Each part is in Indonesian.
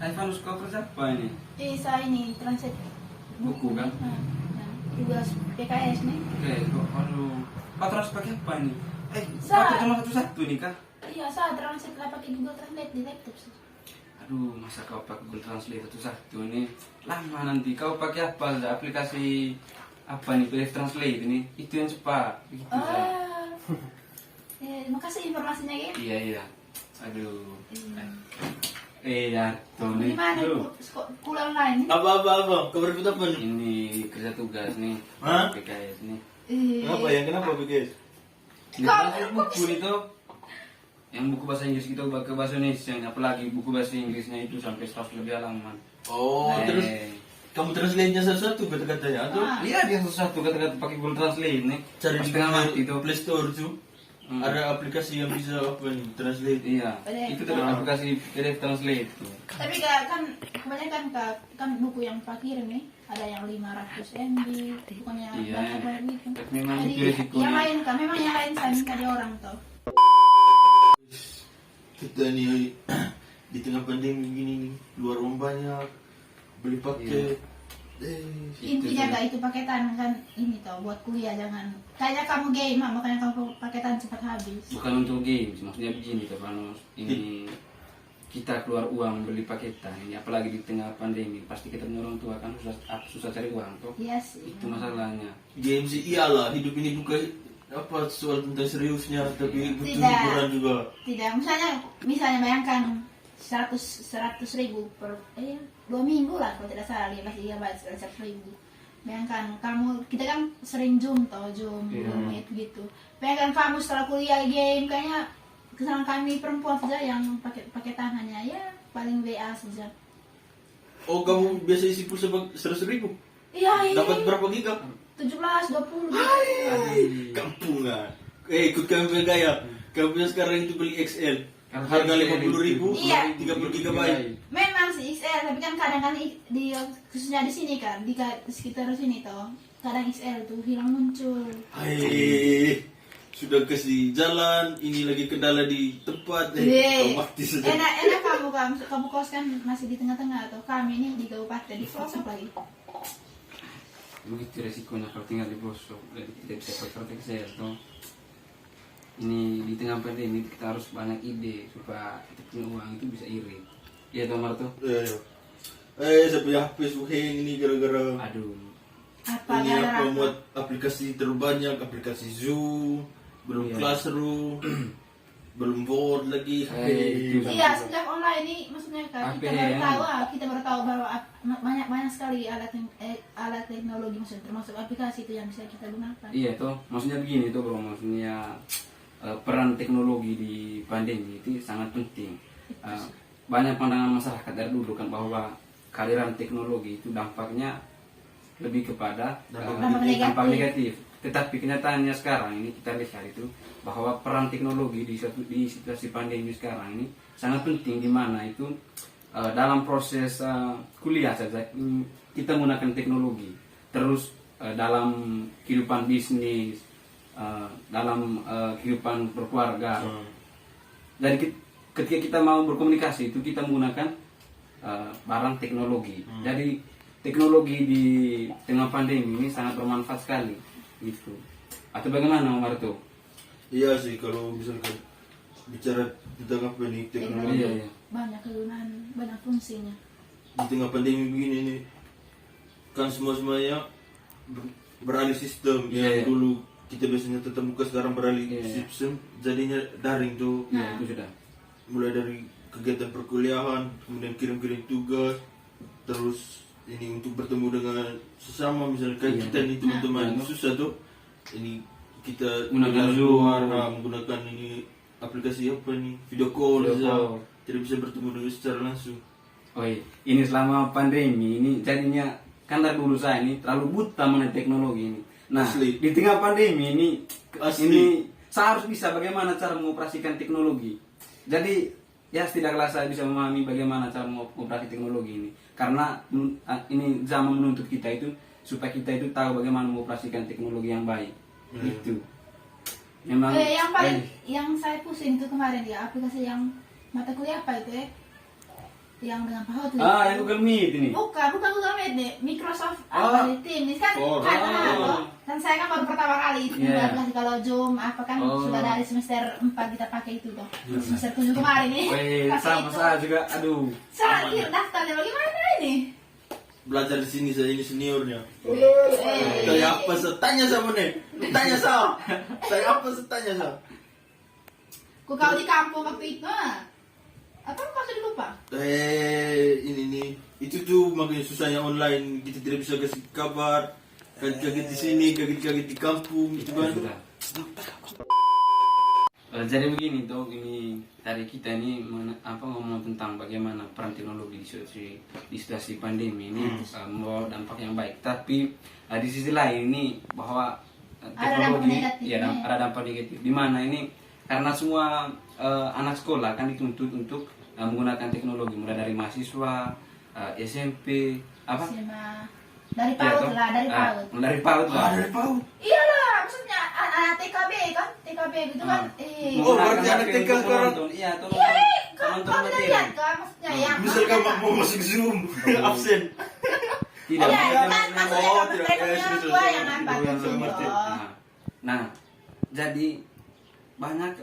Ivanus kau kerja apa ini? Saya ini transit Buku kan? Tugas PKS nih. Kok aduh. Kau terus pakai apa ini? Sa- Kau cuma satu-satu nih kah? Iya, saya transit lah pakai Google Translate di laptop sih. Aduh, masa kau pakai Google Translate satu-satu nih? Lama nanti. Kau pakai apa? Aplikasi apa nih? PDF Translate ini? Itu yang cepat. Begitu saja. Makasih informasinya ya. Iya. Aduh. Ya, tuh nih. Gimana Aduh. kuliah online? Apa? Kabar kita apa nih? Ini kerja tugas nih. Hah? PKS nih. Kenapa guys? Ini translate buku itu. Yang buku bahasa Inggris kita ubah ke bahasa Indonesia, apalagi buku bahasa Inggrisnya itu sampai 100 lebih halaman. Oh, terus kamu translate-nya satu-satu kata-katanya atau Iya, dia satu kata-kata pakai Google Translate nih. cari di Setengah mati itu. Play Store tuh? Ada aplikasi yang bisa apa nih? Translate. Iya, itu tuh aplikasi PDF Translate tuh. Tapi kan kebanyakan kan buku yang Pak kirim nih ada yang 500 MB, bukannya Iya. banyak gitu. Tapi memang Jadi itu resikonya. yang lain kan memang yang lain saya minta di orang tuh. Kita nih di tengah pandemi gini nih, keluar uang banyak, beli paket. Intinya gak itu paketan kan ini tuh buat kuliah, jangan kayak kamu game makanya kamu paketan cepat habis. Bukan untuk games, maksudnya begini tuh Panos. Ini kita keluar uang beli paketan ini, apalagi di tengah pandemi, pasti kita punya orang tua kan susah cari uang tuh. Iya sih. Itu masalahnya. Game sih iyalah, hidup ini bukan apa soal tentang seriusnya, tapi butuh Tidak. hiburan juga. Tidak, misalnya bayangkan 100 ribu per 2 minggu lah kalau tidak salah, 15 GB 100 ribu. Bayangkan kita kan sering zoom meet gitu. Bayangkan kamu setelah kuliah game, kayaknya kesalahan kami perempuan saja yang pakai tangannya ya paling WA saja. Oh, kamu biasa isi pulsa 100.000? Iya. Dapat berapa giga? 17, 20 gitu. Kampungan. Ikut kami bergaya. Kamu sekarang itu beli XL. Harga 50.000, Iya. 30 GB. Memang sih XL, tapi kan kadang kan di khususnya di sini kan di sekitar sini toh kadang XL tuh hilang muncul. Hai, sudah kasih jalan, ini lagi kendala di tempat. Kau mati saja. Enak kamu kos kan masih di tengah-tengah atau kami nih di kabupaten di pelosok lagi. Begitu resikonya kalau tinggal di pelosok, jadi tidak bisa praktek saya tuh. Ini di tengah pandemi kita harus banyak ide supaya kita punya uang itu bisa irit. Iya toh Marto? Saya punya HP Suheng ini gara-gara Aduh. ini apa buat aplikasi terbanyak, aplikasi Zoom, belum Iya. Classroom, belum Word lagi. Itu. Iya, sejak online ini maksudnya kan HP, kita baru tahu bahwa banyak sekali alat teknologi maksudnya termasuk aplikasi itu yang bisa kita gunakan. Iya toh, maksudnya begini tuh bro, maksudnya peran teknologi di pandemi itu sangat penting. Banyak pandangan masyarakat dari dulu kan bahwa kehadiran teknologi itu dampaknya lebih kepada dampak negatif. Tetapi kenyataannya sekarang ini kita lihat itu bahwa peran teknologi di situasi pandemi sekarang ini sangat penting, di mana itu dalam proses kuliah saja kita menggunakan teknologi, terus dalam kehidupan bisnis, dalam kehidupan berkeluarga. Jadi ketika kita mau berkomunikasi itu kita menggunakan barang teknologi. Jadi teknologi di tengah pandemi ini sangat bermanfaat sekali gitu. Atau bagaimana Om Marto? Iya sih, kalau misalkan bicara tentang apa nih teknologi Iya. Banyak kegunaan, banyak fungsinya. di tengah pandemi begini nih, kan semuanya beralih sistem. Iya. Yang dulu kita biasanya tetap muka, sekarang beralih Iya. sistem, jadinya daring tuh. Iya, itu sudah. Mulai dari kegiatan perkuliahan, kemudian kirim-kirim tugas, terus ini untuk bertemu dengan sesama, misalnya kayak Iya. kita nih teman-teman Nah. susah tuh. Ini kita Menggunakan di Zoom. luar, menggunakan ini aplikasi apa nih, video call, Video saja. call. Tidak bisa bertemu dengan secara langsung. Oh iya, ini selama pandemi ini jadinya kan dari dulu saya ini terlalu buta mengenai teknologi ini. Nah, Asli. di tengah pandemi ini Asli. ini saya harus bisa bagaimana cara mengoperasikan teknologi. Jadi ya setidaknya saya bisa memahami bagaimana cara mengoperasi teknologi ini. Karena ini zaman menuntut kita itu supaya kita itu tahu bagaimana mengoperasikan teknologi yang baik. Itu. Memang Yang paling yang saya pusing itu kemarin ya aplikasi yang mata kuliah apa itu ya? yang dengan PowerPoint. Yang Google Meet ini. Bukan Google Meet nih, Microsoft Oh. Teams kan Oh. kan saya kan baru pertama kali itu Yeah. kalau Zoom apa kan Oh. sudah dari semester 4 kita pakai itu toh. Semester 7 kemarin nih. Pakai Sama itu. saya juga, aduh. Saya daftarnya bagaimana ini? Belajar di sini saya ini seniornya. Eh. Kayak apa tanya sama nih? Tanya sama. Saya apa tanya sama? Ku kau di kampung waktu itu apa kau sudah lupa? Ini nih itu tuh makanya susahnya online, kita tidak bisa kasih kabar, kaget di sini, kaget di kampung itu kan. Sudah. Jadi begini tuh, ini tadi kita ini ngomong tentang bagaimana peran teknologi di situasi pandemi ini membawa dampak yang baik. Tapi di sisi lain ini bahwa teknologi ada dampak negatif. Di mana ini karena semua anak sekolah kan dituntut untuk menggunakan teknologi, mulai dari mahasiswa, SMP, apa? Dari PAUD lah, dari PAUD. Dari PAUD lah. Dari PAUD. Iyalah, maksudnya anak TKB kan, TKB gitu kan. Oh, berarti anak TK sekarang. Iya, tuh. Iya, kau tidak lihat kan, maksudnya yang. Misalkan mau masuk Zoom, absen. Tidak. Iya, kan maksudnya Oh, kamu tidak. mereka orang tua yang nampak Yang gitu. mengerti. Nah, jadi banyak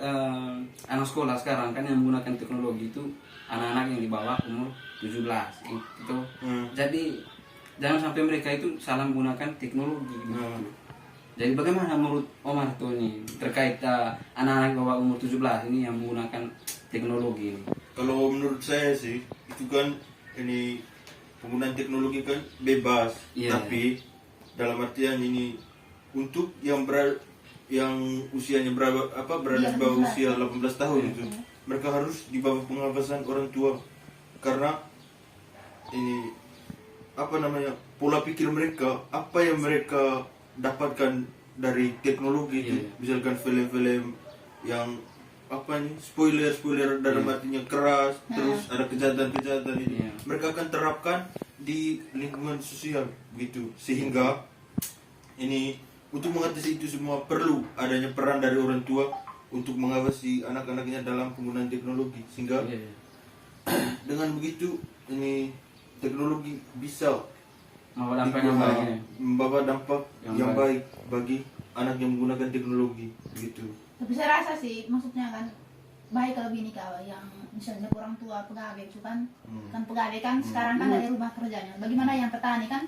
anak sekolah sekarang kan yang menggunakan teknologi itu anak-anak yang di bawah umur 17 itu. Jadi jangan sampai mereka itu salah menggunakan teknologi gitu. Jadi bagaimana menurut Omar tuh nih terkait anak-anak bawah umur 17 ini yang menggunakan teknologi ini? Kalau menurut saya sih itu kan ini penggunaan teknologi kan bebas, Iya. tapi dalam artian ini untuk yang usianya berada Iya, di bawah 18. usia 18 tahun itu mereka harus di bawah pengawasan orang tua, karena ini pola pikir mereka, apa yang mereka dapatkan dari teknologi itu, misalkan film-film yang spoiler dalam artinya keras, terus ada kejahatan ini, mereka akan terapkan di lingkungan sosial begitu, sehingga ini untuk mengatasi itu semua perlu adanya peran dari orang tua untuk mengawasi anak-anaknya dalam penggunaan teknologi, sehingga dengan begitu ini teknologi bisa membawa dampak yang baik bagi anak yang menggunakan teknologi begitu. Tapi saya rasa sih, maksudnya kan baik kalau gini kawan yang misalnya orang tua pegawai itu kan, kan pegawai kan sekarang kan dari rumah kerjanya. Bagaimana yang petani kan,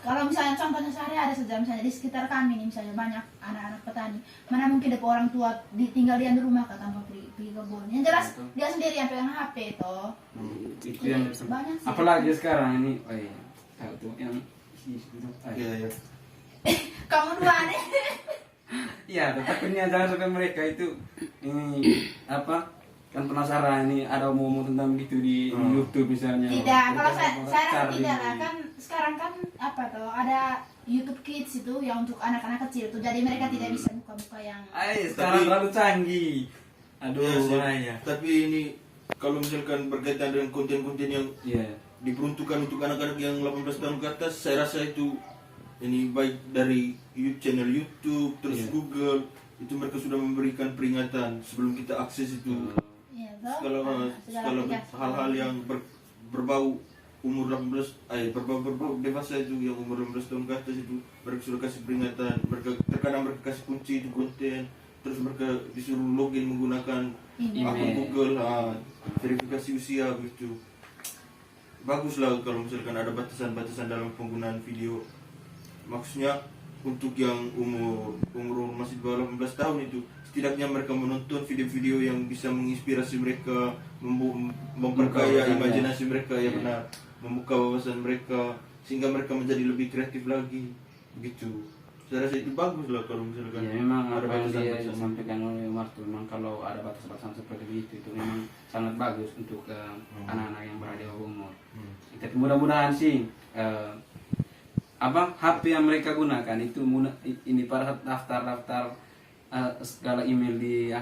kalau misalnya contohnya sehari ada saja misalnya di sekitar kami nih misalnya banyak anak-anak petani, mana mungkin ada orang tua tinggal dia di rumah kan tanpa pergi kebun. Yang jelas dia sendiri yang pegang HP toh. Itu yang banyak sih. apalagi sekarang ini, tahu tuh yang Iya. Kamu dua nih. Iya, takutnya jangan sampai mereka itu ini kan penasaran ini ada omong tentang gitu di YouTube misalnya. Tidak, kalau saya rasa Cari. tidak lah kan sekarang kan ada YouTube Kids itu yang untuk anak-anak kecil tuh, jadi mereka tidak bisa buka-buka yang. Sekarang terlalu canggih. Aduh, Iya sih. bahaya. Tapi ini kalau misalkan berkaitan dengan konten-konten yang diperuntukkan untuk anak-anak yang 18 tahun ke atas, saya rasa itu ini baik dari channel YouTube terus Google itu mereka sudah memberikan peringatan sebelum kita akses itu. Iya, toh? Segala hal-hal yang berbau umur 18 berbau dewasa itu yang umur 18 tahun ke atas itu mereka sudah kasih peringatan. Terkadang mereka kasih kunci itu konten, terus mereka disuruh login menggunakan akun Google, verifikasi usia gitu. Bagus lah kalau misalkan ada batasan-batasan dalam penggunaan video. Maksudnya untuk yang umur masih di bawah 18 tahun itu setidaknya mereka menonton video-video yang bisa menginspirasi mereka, memperkaya imajinasi mereka, ya benar, membuka wawasan mereka sehingga mereka menjadi lebih kreatif lagi begitu. Saya rasa itu bagus lah kalau misalkan memang ada apa yang dia batasan-batasan. sampaikan oleh Umar tuh, memang kalau ada batasan-batasan seperti itu memang sangat bagus untuk anak-anak yang berada di bawah umur. Tapi mudah-mudahan sih HP yang mereka gunakan itu ini pada daftar segala email di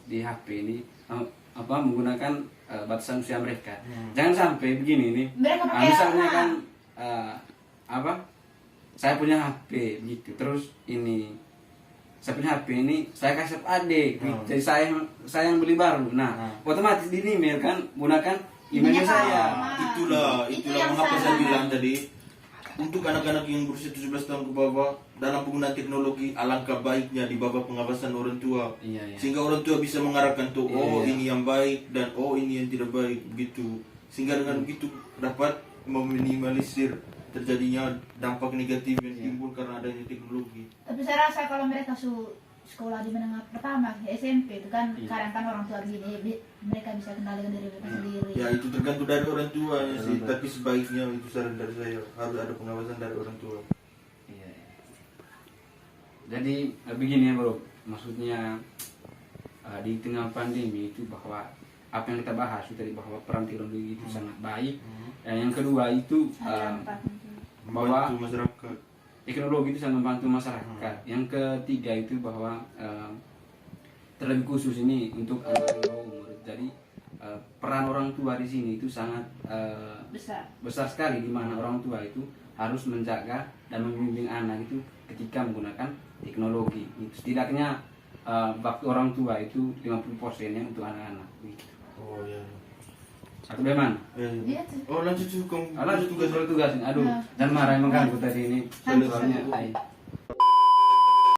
di HP ini menggunakan batasan usia mereka. Jangan sampai begini nih. Mereka pakai Misalnya kan saya punya HP gitu, terus saya punya HP ini saya kasih adik, jadi saya yang beli baru. Nah, otomatis di email kan gunakan emailnya saya. Itulah yang mengapa saya salah. bilang tadi, untuk anak-anak yang berusia 17 tahun ke bawah dalam penggunaan teknologi, alangkah baiknya di bawah pengawasan orang tua. Iya, iya. Sehingga orang tua bisa mengarahkan tuh, oh Iya. ini yang baik dan oh ini yang tidak baik begitu. Sehingga dengan begitu dapat meminimalisir terjadinya dampak negatif yang timbul karena adanya teknologi. Tapi saya rasa kalau mereka sekolah di menengah pertama SMP itu kan Iya. kadang kan orang tua begini mereka bisa kendalikan diri mereka sendiri. Ya itu tergantung dari orang tua sih, tapi sebaiknya itu saran dari saya harus ada pengawasan dari orang tua. Iya, iya. Jadi begini ya bro, maksudnya di tengah pandemi itu bahwa apa yang kita bahas itu tadi bahwa peran teknologi itu sangat baik. Dan yang kedua itu Ada empat. bahwa Membantu masyarakat. teknologi itu sangat membantu masyarakat. Yang ketiga itu bahwa terlebih khusus ini untuk anak di bawah umur. Jadi peran orang tua di sini itu sangat besar sekali, di mana orang tua itu harus menjaga dan membimbing anak itu ketika menggunakan teknologi. Setidaknya waktu orang tua itu 50%-nya untuk anak-anak. Gitu. Oh ya. Atau bagaimana? Iya tuh. Oh lanjut tugas. Tugas. Aduh, jangan marah emang kan tadi ini Lanjut, soalnya. lanjut.